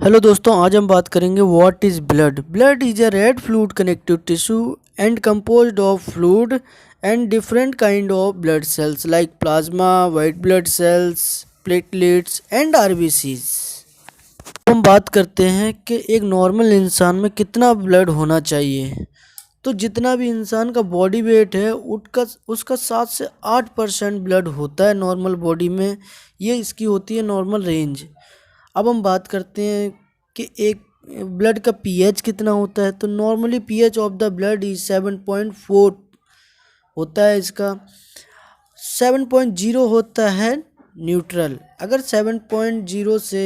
Hello दोस्तों, आज हम बात करेंगे what is blood. Blood is a red fluid connective tissue and composed of fluid and different kind of blood cells like plasma, white blood cells, platelets and RBCs. हम बात करते हैं कि एक नॉर्मल इंसान में कितना ब्लड होना चाहिए। तो जितना भी इंसान का बॉडी वेट है उसका 7 से 8% ब्लड होता है नॉर्मल बॉडी में। ये इसकी होती है नॉर्मल रेंज। अब हम बात करते हैं कि एक ब्लड का पीएच कितना होता है। तो normally pH of the blood is 7.4 होता है। इसका 7.0 होता है न्यूट्रल। अगर 7.0 से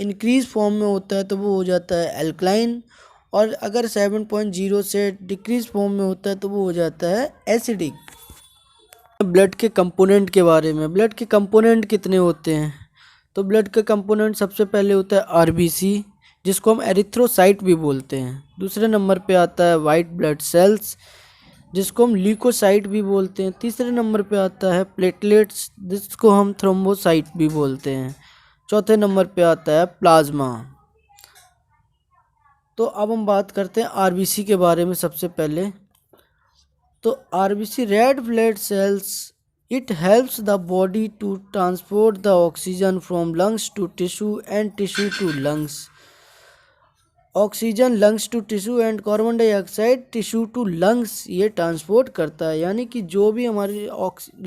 इंक्रीज फॉर्म में होता है तो वो हो जाता है एल्कलाइन, और अगर 7.0 से डिक्रीज फॉर्म में होता है तो वो हो जाता है एसिडिक। ब्लड के कंपोनेंट के बारे में, ब्लड के कंपोनेंट कितने होते हैं। तो ब्लड का कंपोनेंट सबसे पहले होता है आरबीसी, जिसको हम एरिथ्रोसाइट भी बोलते हैं। दूसरे नंबर पे आता है वाइट ब्लड सेल्स, जिसको हम ल्यूकोसाइट भी बोलते हैं। तीसरे नंबर पे आता है प्लेटलेट्स, जिसको हम थ्रोम्बोसाइट भी बोलते हैं। चौथे नंबर पे आता है प्लाज्मा। तो अब हम बात करते हैं आरबीसी के बारे में सबसे पहले। तो RBC red blood cells, it helps the body to transport the oxygen from lungs to tissue and tissue to lungs. Oxygen lungs to tissue and carbon dioxide tissue to lungs ये transport करता है। यानी कि जो भी हमारे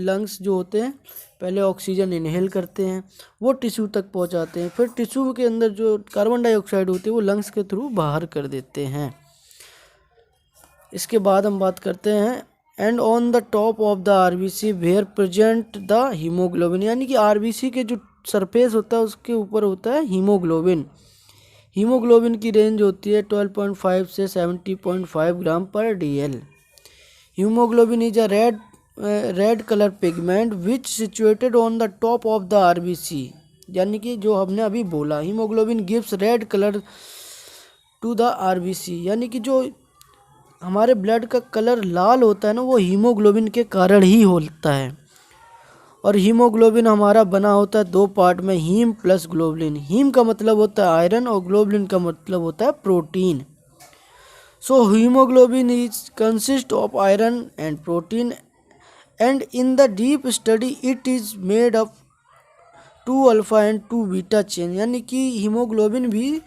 lungs जो होते हैं पहले ऑक्सीजन इनहेल करते हैं, वो टिश्यू तक पहुंचाते हैं, फिर टिश्यू के अंदर जो कार्बन डाइऑक्साइड होती है वो लंग्स के थ्रू बाहर कर देते हैं। इसके बाद हम बात करते हैं and on the top of the RBC where present the haemoglobin. यानी कि आरबीसी के जो सरफेस होता है उसके ऊपर होता है हीमोग्लोबिन। हीमोग्लोबिन की रेंज होती है 12.5 से 70.5 gram per dL. Haemoglobin is a red colour pigment which situated on the top of the RBC. यानी कि जो हमने अभी बोला, haemoglobin gives red colour to the RBC. यानी कि जो हमारे ब्लड का कलर लाल होता है ना, वो हीमोग्लोबिन के कारण ही होता है। और हीमोग्लोबिन हमारा बना होता है दो पार्ट में, हीम प्लस ग्लोबुलिन। हीम का मतलब होता है आयरन और ग्लोबुलिन का मतलब होता है protein. So haemoglobin is consist of iron and protein and in the deep study it is made up 2 alpha and 2 beta chain. यानी कि हीमोग्लोबिन भी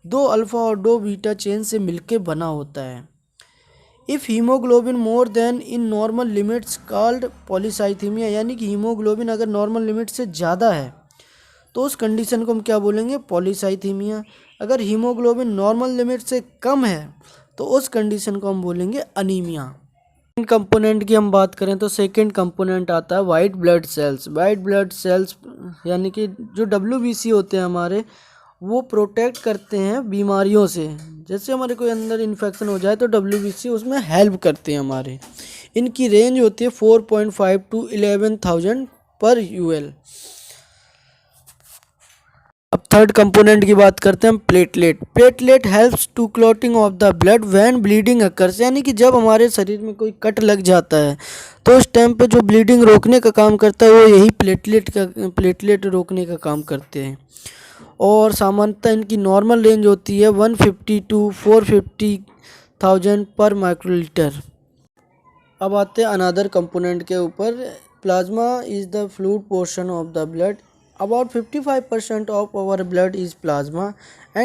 2 अल्फा और 2 बीटा चेन से मिलके बना होता है। If haemoglobin more then in normal limits called polycythaemia. यानी कि हीमोग्लोबिन अगर नॉर्मल लिमिट से ज़्यादा है तो उस कंडीशन को हम क्या बोलेंगे, पॉलीसाइथीमिया। अगर हीमोग्लोबिन नॉर्मल लिमिट से कम है तो उस कंडीशन को हम बोलेंगे अनीमिया। कंपोनेंट की हम बात करें तो सेकंड कंपोनेंट आता है white blood cells. White blood cells यानी कि जो डब्ल्यूबीसी होते हैं हमारे, वो प्रोटेक्ट करते हैं बीमारियों से। जैसे हमारे कोई अंदर इन्फेक्शन हो जाए तो डब्ल्यूबीसी उसमें हेल्प करते हैं हमारे। इनकी रेंज होती है 4.5 to 11,000 पर यूएल। अब थर्ड कंपोनेंट की बात करते हैं हम, platelet. Platelet helps to clotting of the blood when bleeding occurs. यानी कि जब हमारे शरीर में कोई कट लग जाता है तो उस टाइम पे जो ब्लीडिंग रोकने का काम करता है वो यही प्लेटलेट रोकने का काम करते हैं। और सामान्यतः इनकी नॉर्मल रेंज होती है 150 to 450,000 पर माइक्रोलीटर। अब आते हैं अनदर कंपोनेंट के ऊपर। Plasma is the fluid portion of the blood. About 55% of our blood is plasma and